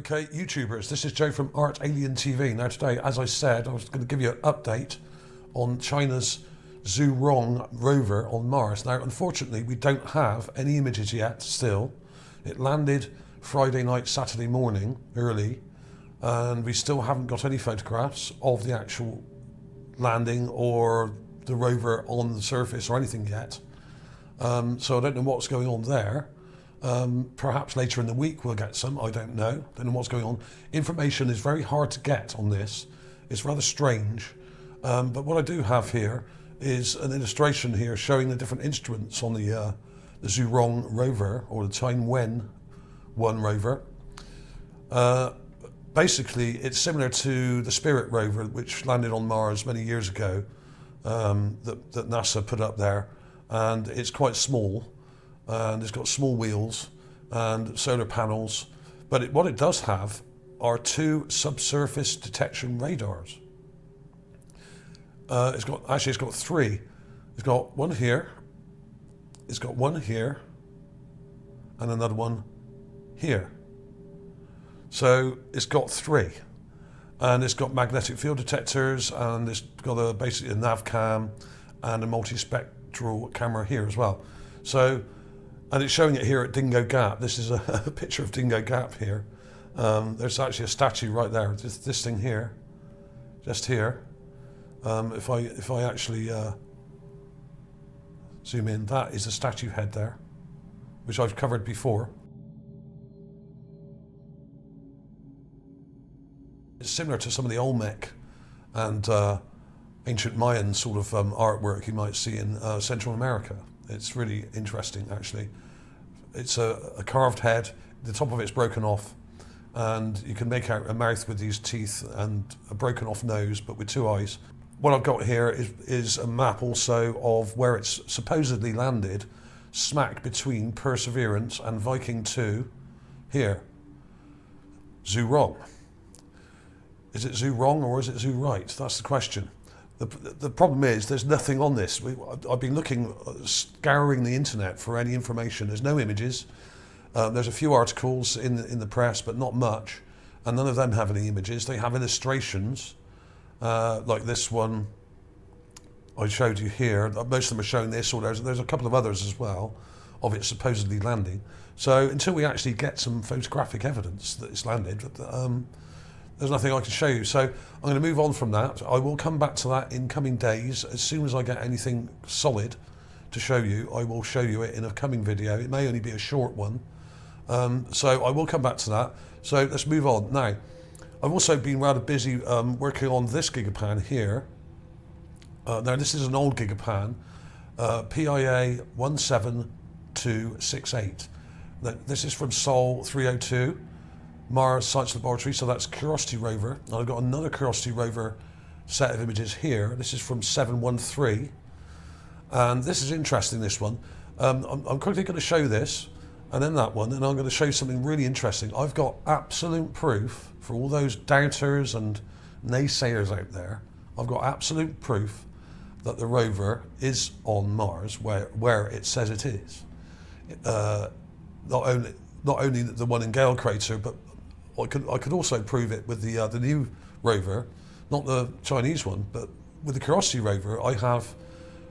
Okay, YouTubers, this is Joe from ArtAlienTV. Now today, as I said, I was going to give you an update on China's Zhurong rover on Mars. Now, unfortunately, we don't have any images yet still. It landed Friday night, Saturday morning, early, and we still haven't got any photographs of the actual landing or the rover on the surface or anything yet. So I don't know what's going on there. Perhaps later in the week we'll get some, I don't know what's going on. Information is very hard to get on this. It's rather strange. But what I do have here is an illustration here showing the different instruments on the Zhurong rover, or the Tianwen 1 rover. Basically, it's similar to the Spirit rover, which landed on Mars many years ago, that NASA put up there. And it's quite small, and it's got small wheels and solar panels. But what it does have are 2 subsurface detection radars. It's got 3. It's got one here, it's got one here, and another one here. So it's got 3. And it's got magnetic field detectors, and it's got basically a nav cam and a multi-spectral camera here as well. So, and it's showing it here at Dingo Gap. This is a picture of Dingo Gap here. There's actually a statue right there. This thing here, just here. If I actually zoom in, that is a statue head there, which I've covered before. It's similar to some of the Olmec and ancient Mayan sort of artwork you might see in Central America. It's really interesting, actually. It's a carved head. The top of it's broken off, and you can make out a mouth with these teeth and a broken off nose, but with 2 eyes. What I've got here is a map also of where it's supposedly landed, smack between Perseverance and Viking 2 here. Zhurong. Is it Zhurong or is it Zhurite? That's the question. The problem is there's nothing on this. I've been looking, scouring the internet for any information. There's no images. There's a few articles in the press, but not much. And none of them have any images. They have illustrations, like this one I showed you here. Most of them are showing this, or there's a couple of others as well of it supposedly landing. So until we actually get some photographic evidence that it's landed, there's nothing I can show you. So I'm going to move on from that. I will come back to that in coming days. As soon as I get anything solid to show you, I will show you it in a coming video. It may only be a short one. So I will come back to that. So let's move on. Now, I've also been rather busy working on this Gigapan here. Now this is an old Gigapan, PIA 17268. This is from Sol 302. Mars Science Laboratory, so that's Curiosity rover. And I've got another Curiosity rover set of images here. This is from 713. And this is interesting, this one. I'm quickly going to show this, and then that one, and I'm going to show you something really interesting. I've got absolute proof for all those doubters and naysayers out there. I've got absolute proof that the rover is on Mars, where it says it is. Not only the one in Gale Crater, but I could also prove it with the new rover, not the Chinese one, but with the Curiosity rover. I have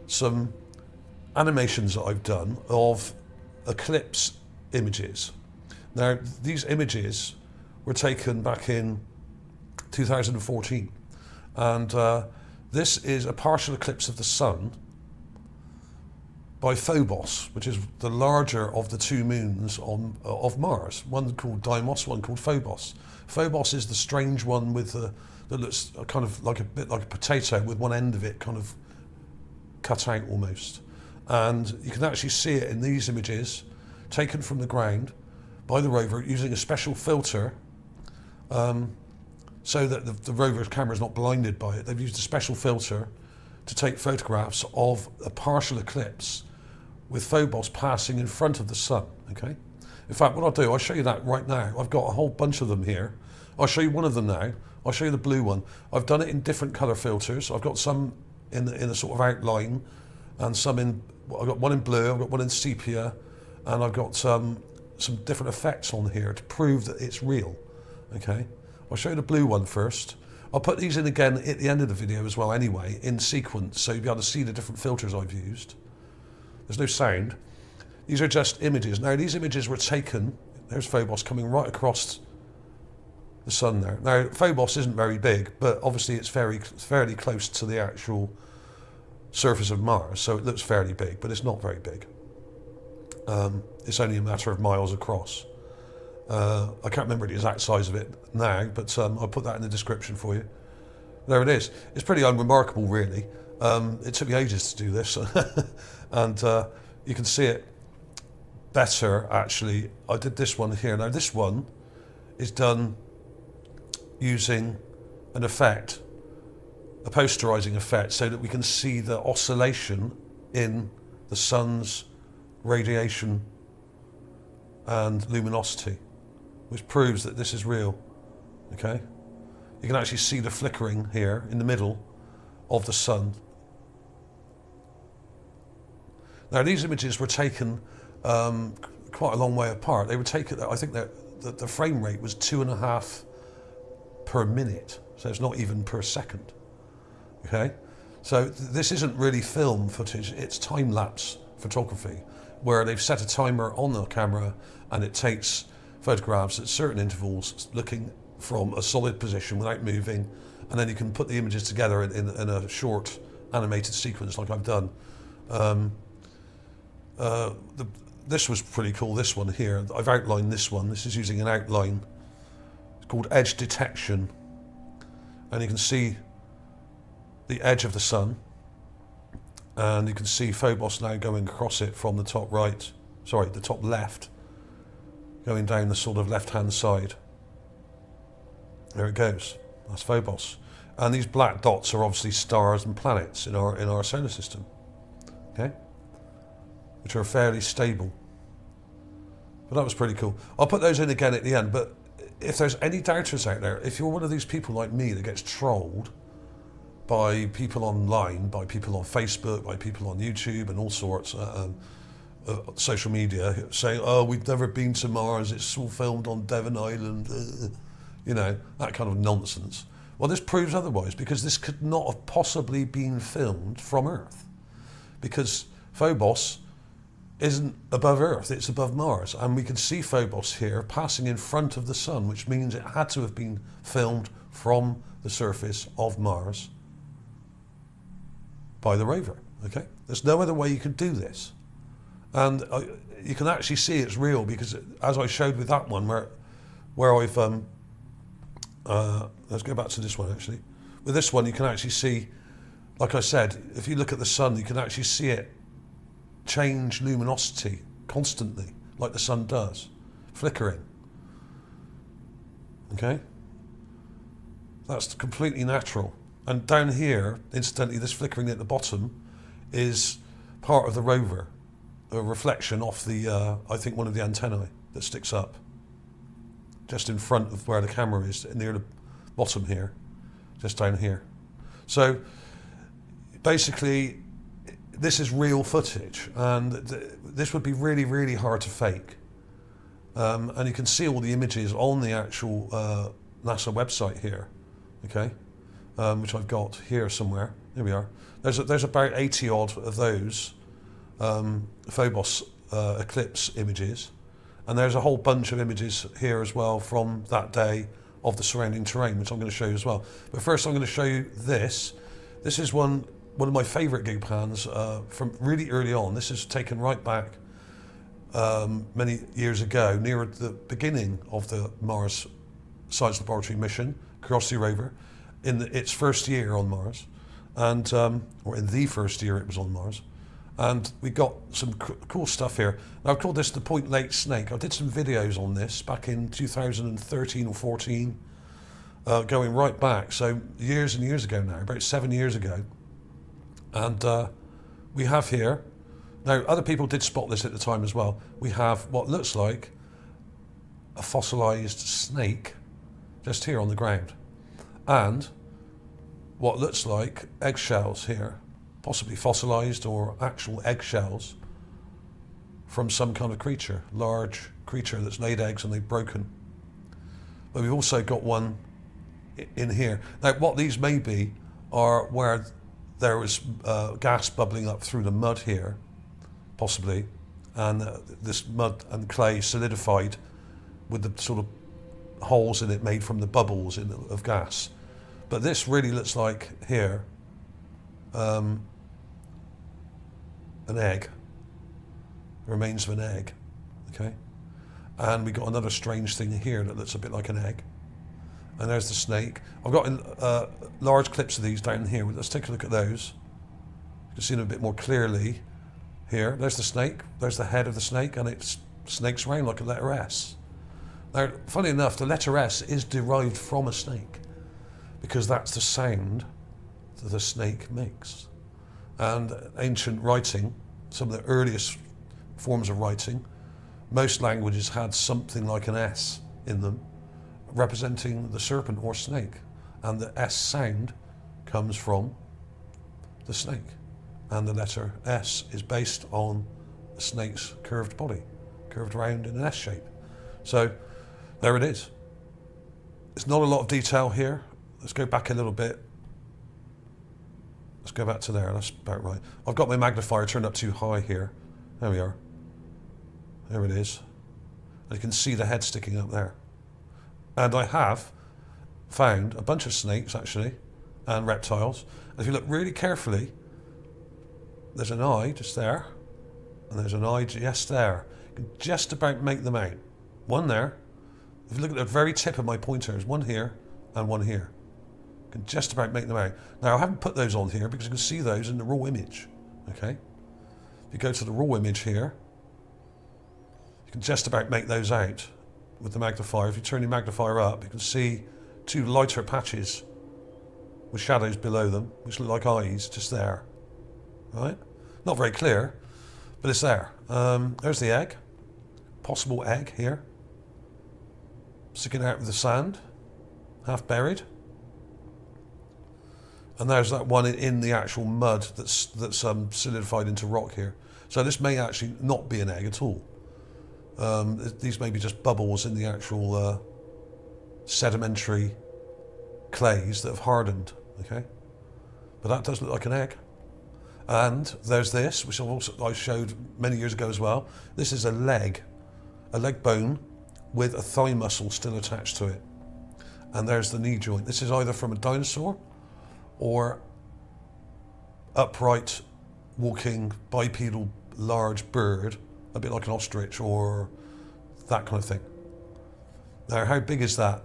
some animations that I've done of eclipse images. Now, these images were taken back in 2014, and this is a partial eclipse of the sun by Phobos, which is the larger of the 2 moons of Mars. One called Deimos, one called Phobos. Phobos is the strange one with that looks kind of like a bit like a potato with one end of it kind of cut out almost. And you can actually see it in these images taken from the ground by the rover using a special filter, so that the rover's camera is not blinded by it. They've used a special filter to take photographs of a partial eclipse with Phobos passing in front of the sun, okay? In fact, what I'll do, I'll show you that right now. I've got a whole bunch of them here. I'll show you one of them now. I'll show you the blue one. I've done it in different color filters. I've got some in a sort of outline, and some I've got one in blue, I've got one in sepia, and I've got some different effects on here to prove that it's real. Okay, I'll show you the blue one first. I'll put these in again at the end of the video as well anyway, in sequence, so you'll be able to see the different filters I've used. There's no sound. These are just images. Now these images were taken, there's Phobos coming right across the sun there. Now Phobos isn't very big, but obviously it's fairly close to the actual surface of Mars, so it looks fairly big, but it's not very big. It's only a matter of miles across. I can't remember the exact size of it now, but I'll put that in the description for you. There it is. It's pretty unremarkable, really. It took me ages to do this, and you can see it better, actually. I did this one here. Now, this one is done using an effect, a posterizing effect, so that we can see the oscillation in the sun's radiation and luminosity, which proves that this is real. Okay, you can actually see the flickering here in the middle of the sun. Now these images were taken quite a long way apart. They were taken, I think that the frame rate was 2.5 per minute, so it's not even per second. Okay, so this isn't really film footage, it's time-lapse photography, where they've set a timer on the camera and it takes photographs at certain intervals, looking from a solid position without moving, and then you can put the images together in a short animated sequence like I've done. This was pretty cool, this one here. I've outlined this one. This is using an outline. It's called edge detection. And you can see the edge of the sun. And you can see Phobos now going across it from the top right, sorry, the top left, going down the sort of left-hand side. There it goes. That's Phobos. And these black dots are obviously stars and planets in our solar system. Okay? Which are fairly stable. But that was pretty cool. I'll put those in again at the end, but if there's any doubters out there, if you're one of these people like me that gets trolled by people online, by people on Facebook, by people on YouTube and all sorts, social media, saying, oh, we've never been to Mars, it's all filmed on Devon Island, you know, that kind of nonsense. Well, this proves otherwise, because this could not have possibly been filmed from Earth, because Phobos isn't above Earth, it's above Mars, and we can see Phobos here passing in front of the sun, which means it had to have been filmed from the surface of Mars by the rover. Okay, there's no other way you can do this, and you can actually see it's real, because as I showed with that one, where I've let's go back to this one. Actually, with this one you can actually see, like I said, if you look at the sun, you can actually see it change luminosity constantly, like the sun does, flickering. Okay, that's completely natural. And down here, incidentally, this flickering at the bottom is part of the rover, a reflection off the, I think, one of the antennae that sticks up just in front of where the camera is, near the bottom here, just down here. So basically, this is real footage, and this would be really, really hard to fake. And you can see all the images on the actual NASA website here, okay, which I've got here somewhere. Here we are. There's about 80 odd of those Phobos eclipse images, and there's a whole bunch of images here as well from that day of the surrounding terrain, which I'm going to show you as well. But first I'm going to show you this. This is one of my favourite Gigapans from really early on. This is taken right back many years ago, near the beginning of the Mars Science Laboratory mission, Curiosity rover, in its first year on Mars, and or in the first year it was on Mars. And we got some cool stuff here. Now, I've called this the Point Lake Snake. I did some videos on this back in 2013 or 14, going right back, so years and years ago now, about 7 years ago. And we have here, now other people did spot this at the time as well, we have what looks like a fossilized snake just here on the ground, and what looks like eggshells here, possibly fossilized or actual eggshells from some kind of creature, large creature that's laid eggs and they've broken. but we've also got one in here. Now, what these may be are where there was gas bubbling up through the mud here, possibly, and this mud and clay solidified with the sort of holes in it made from the bubbles of gas. But this really looks like here an egg, remains of an egg, okay? And we got another strange thing here that looks a bit like an egg. And there's the snake. I've got large clips of these down here. Let's take a look at those. You can see them a bit more clearly here. There's the snake. There's the head of the snake, and it snakes around like a letter S. Now, funny enough, the letter S is derived from a snake because that's the sound that the snake makes. And ancient writing, some of the earliest forms of writing, most languages had something like an S in them, representing the serpent or snake, and the S sound comes from the snake, and the letter S is based on the snake's curved body, curved around in an S shape. So there it is. There's not a lot of detail here. Let's go back a little bit. Let's go back to there. That's about right. I've got my magnifier turned up too high here. There we are. There it is. And you can see the head sticking up there. And I have found a bunch of snakes, actually, and reptiles. And if you look really carefully, there's an eye just there, and there's an eye just there. You can just about make them out. One there. If you look at the very tip of my pointer, there's one here and one here. You can just about make them out. Now, I haven't put those on here because you can see those in the raw image, okay? If you go to the raw image here, you can just about make those out with the magnifier. If you turn your magnifier up, you can see two lighter patches with shadows below them, which look like eyes just there, right? Not very clear, but it's there. There's the egg, possible egg here, sticking out of the sand, half buried. And there's that one in the actual mud that's solidified into rock here. So this may actually not be an egg at all. These may be just bubbles in the actual sedimentary clays that have hardened, okay? But that does look like an egg. And there's this, which I showed many years ago as well. This is a leg bone with a thigh muscle still attached to it. And there's the knee joint. This is either from a dinosaur or upright walking bipedal large bird, a bit like an ostrich or that kind of thing. Now, how big is that?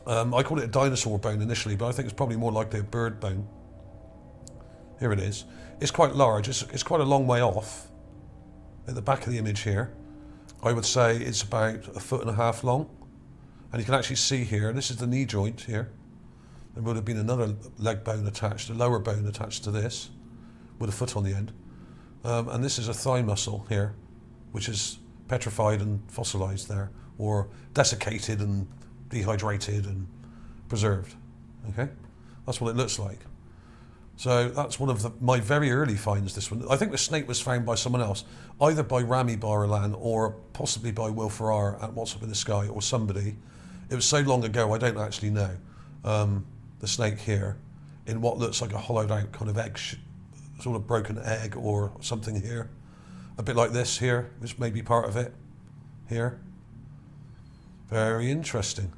I called it a dinosaur bone initially, but I think it's probably more likely a bird bone. Here it is. It's quite large. It's quite a long way off. At the back of the image here, I would say it's about 1.5 foot long. And you can actually see here, this is the knee joint here. There would have been another leg bone attached, a lower bone attached to this, with a foot on the end. And this is a thigh muscle here, which is petrified and fossilized there, or desiccated and dehydrated and preserved. Okay, that's what it looks like. So that's one of my very early finds, this one. I think the snake was found by someone else, either by Rami Bar-Ilan or possibly by Will Ferrar at What's Up in the Sky or somebody. It was so long ago, I don't actually know. The snake here in what looks like a hollowed out kind of egg, sort of broken egg or something here. A bit like this here, which may be part of it here. Very interesting.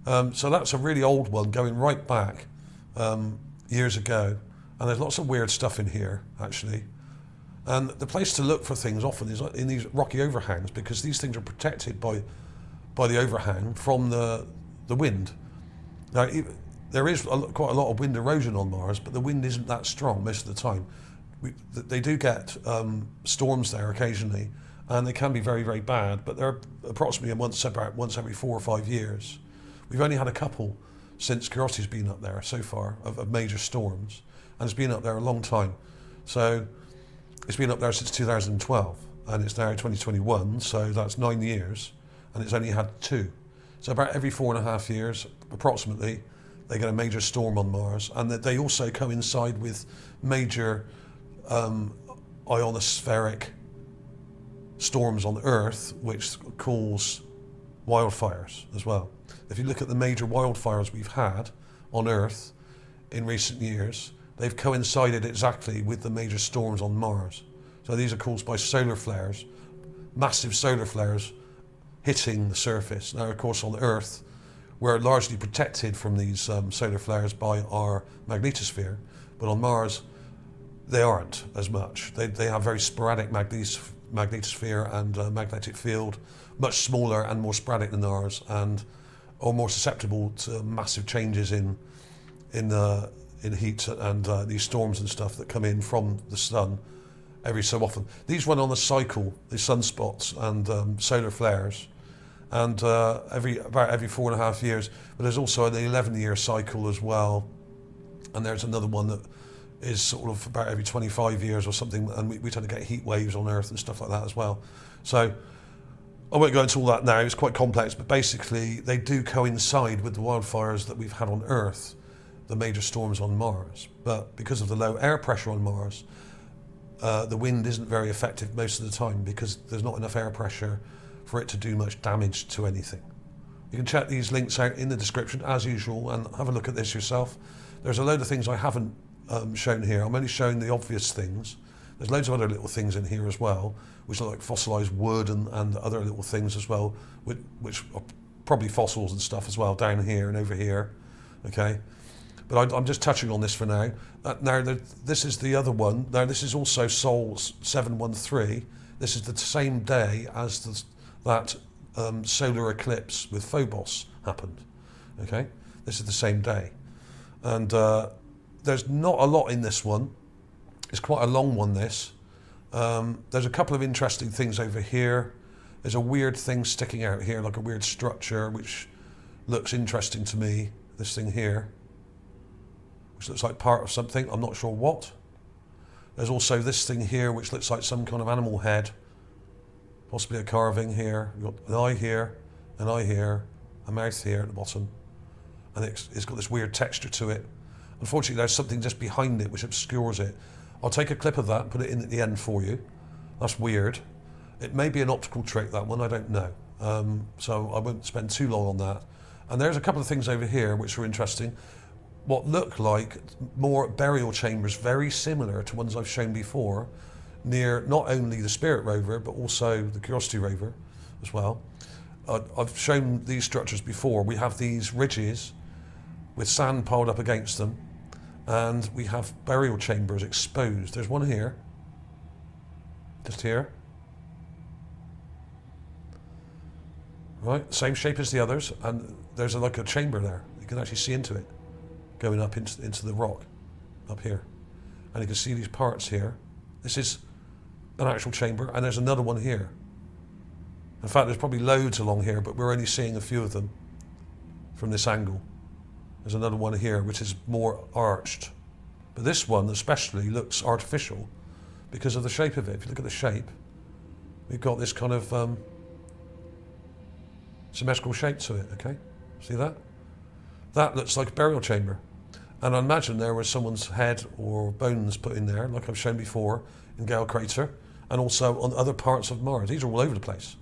So that's a really old one going right back years ago. And there's lots of weird stuff in here, actually. And the place to look for things often is in these rocky overhangs, because these things are protected by the overhang from the wind. Now, there is quite a lot of wind erosion on Mars, but the wind isn't that strong most of the time. They do get storms there occasionally, and they can be very, very bad, but they're approximately once every 4 or 5 years. We've only had a couple since Curiosity's been up there so far of major storms, and it's been up there a long time. So it's been up there since 2012, and it's now 2021, so that's 9 years, and it's only had 2. So about every 4.5 years, approximately, they get a major storm on Mars, and that they also coincide with major ionospheric storms on Earth, which cause wildfires as well. If you look at the major wildfires we've had on Earth in recent years, they've coincided exactly with the major storms on Mars. So these are caused by solar flares, massive solar flares hitting the surface. Now, of course, on Earth, we're largely protected from these solar flares by our magnetosphere, but on Mars, they aren't as much. They have very sporadic magnetosphere and magnetic field, much smaller and more sporadic than ours, and are more susceptible to massive changes in heat and these storms and stuff that come in from the sun every so often. These run on a cycle, the sunspots and solar flares, and about every 4.5 years. But there's also an 11-year cycle as well, and there's another one that is sort of about every 25 years or something, and we tend to get heat waves on Earth and stuff like that as well. So I won't go into all that now, it's quite complex, but basically they do coincide with the wildfires that we've had on Earth, the major storms on Mars. But because of the low air pressure on Mars, the wind isn't very effective most of the time because there's not enough air pressure for it to do much damage to anything. You can check these links out in the description as usual and have a look at this yourself. There's a load of things I haven't shown here. I'm only showing the obvious things. There's loads of other little things in here as well, which are like fossilized wood and other little things as well, which are probably fossils and stuff as well down here and over here. Okay, but I'm just touching on this for now. Now this is the other one. Now this is also Sol 713. This is the same day as that solar eclipse with Phobos happened. Okay, this is the same day, and there's not a lot in this one. It's quite a long one, this. There's a couple of interesting things over here. There's a weird thing sticking out here, like a weird structure, which looks interesting to me. This thing here, which looks like part of something. I'm not sure what. There's also this thing here, which looks like some kind of animal head. Possibly a carving here. You've got an eye here, an eye here, a mouth here at the bottom. And it's got this weird texture to it. Unfortunately, there's something just behind it which obscures it. I'll take a clip of that and put it in at the end for you. That's weird. It may be an optical trick, that one, I don't know. So I won't spend too long on that. And there's a couple of things over here which are interesting. What look like more burial chambers, very similar to ones I've shown before, near not only the Spirit rover, but also the Curiosity rover as well. I've shown these structures before. We have these ridges with sand piled up against them, and we have burial chambers exposed. There's one here, just here. Right, same shape as the others, and there's like a chamber there. You can actually see into it, going up into the rock, up here. And you can see these parts here. This is an actual chamber, and there's another one here. In fact, there's probably loads along here, but we're only seeing a few of them from this angle. There's another one here, which is more arched. But this one especially looks artificial because of the shape of it. If you look at the shape, we've got this kind of symmetrical shape to it, okay? See that? That looks like a burial chamber. And I imagine there was someone's head or bones put in there, like I've shown before, in Gale Crater, and also on other parts of Mars. These are all over the place.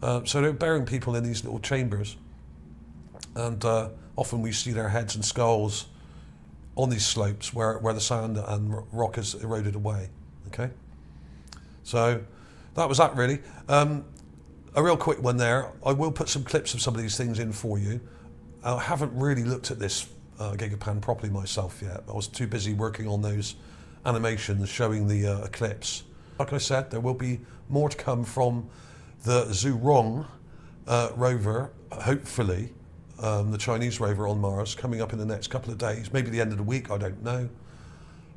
So they're burying people in these little chambers. And often we see their heads and skulls on these slopes where the sand and rock has eroded away, okay? So that was that really. A real quick one there. I will put some clips of some of these things in for you. I haven't really looked at this Gigapan properly myself yet. I was too busy working on those animations showing the eclipse. Like I said, there will be more to come from the Zhurong rover, hopefully, the Chinese rover on Mars, coming up in the next couple of days, maybe the end of the week, I don't know.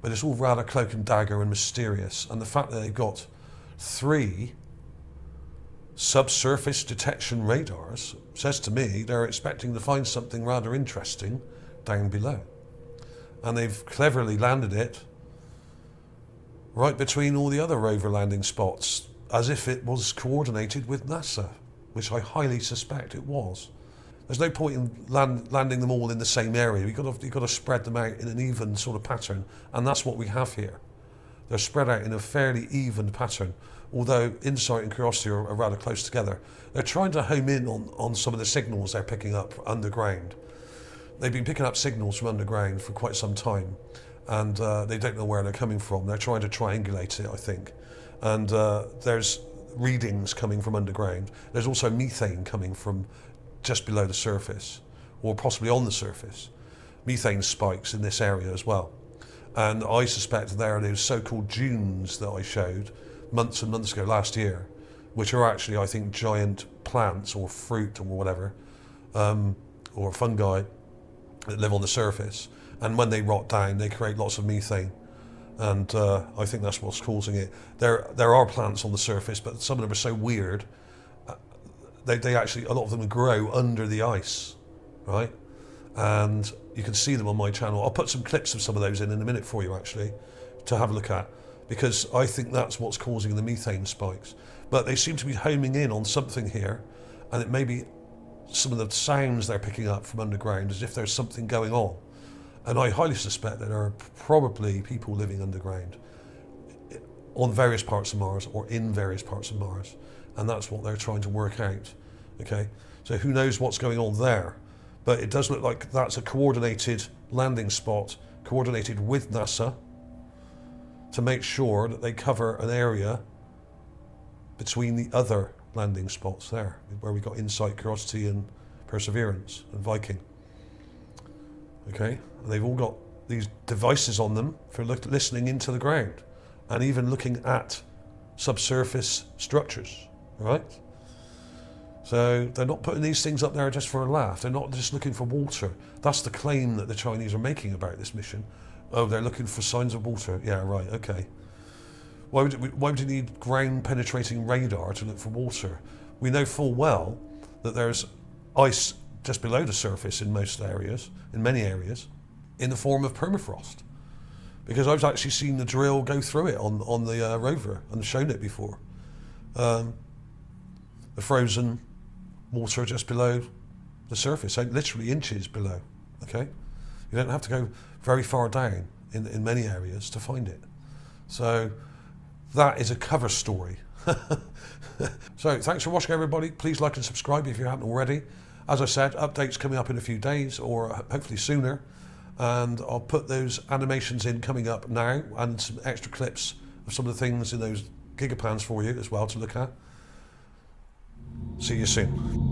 But it's all rather cloak and dagger and mysterious. And the fact that they've got 3 subsurface detection radars says to me they're expecting to find something rather interesting down below. And they've cleverly landed it right between all the other rover landing spots, as if it was coordinated with NASA, which I highly suspect it was. There's no point in landing them all in the same area. You've got to spread them out in an even sort of pattern, and that's what we have here. They're spread out in a fairly even pattern. although insight and curiosity are rather close together. They're trying to home in on some of the signals they're picking up underground. They've been picking up signals from underground for quite some time, and they don't know where they're coming from. They're trying to triangulate it, I think. And there's readings coming from underground. There's also methane coming from just below the surface, or possibly on the surface. Methane spikes in this area as well. And I suspect there are those so-called dunes that I showed months and months ago last year, which are actually, I think, giant plants or fruit or whatever, or fungi that live on the surface. And when they rot down, they create lots of methane. And I think that's what's causing it. There are plants on the surface, but some of them are so weird. They actually, a lot of them grow under the ice, right? And you can see them on my channel. I'll put some clips of some of those in a minute for you, actually, to have a look at, because I think that's what's causing the methane spikes. But they seem to be homing in on something here, and it may be some of the sounds they're picking up from underground, as if there's something going on. And I highly suspect that there are probably people living underground on various parts of Mars or in various parts of Mars, and that's what they're trying to work out. Okay, so who knows what's going on there? But it does look like that's a coordinated landing spot, coordinated with NASA, to make sure that they cover an area between the other landing spots there, where we got Insight, Curiosity and Perseverance and Viking. Okay, and they've all got these devices on them for listening into the ground and even looking at subsurface structures, right? So they're not putting these things up there just for a laugh. They're not just looking for water. That's the claim that the Chinese are making about this mission. Oh, they're looking for signs of water. Yeah, right, okay. Why would you need ground-penetrating radar to look for water? We know full well that there's ice just below the surface in most areas, in many areas, in the form of permafrost. Because I've actually seen the drill go through it on the Rover and shown it before. The frozen water just below the surface, literally inches below, okay? You don't have to go very far down in many areas to find it. So that is a cover story. So thanks for watching, everybody. Please like and subscribe if you haven't already. As I said, updates coming up in a few days, or hopefully sooner. And I'll put those animations in coming up now, and some extra clips of some of the things in those Gigapans for you as well to look at. See you soon.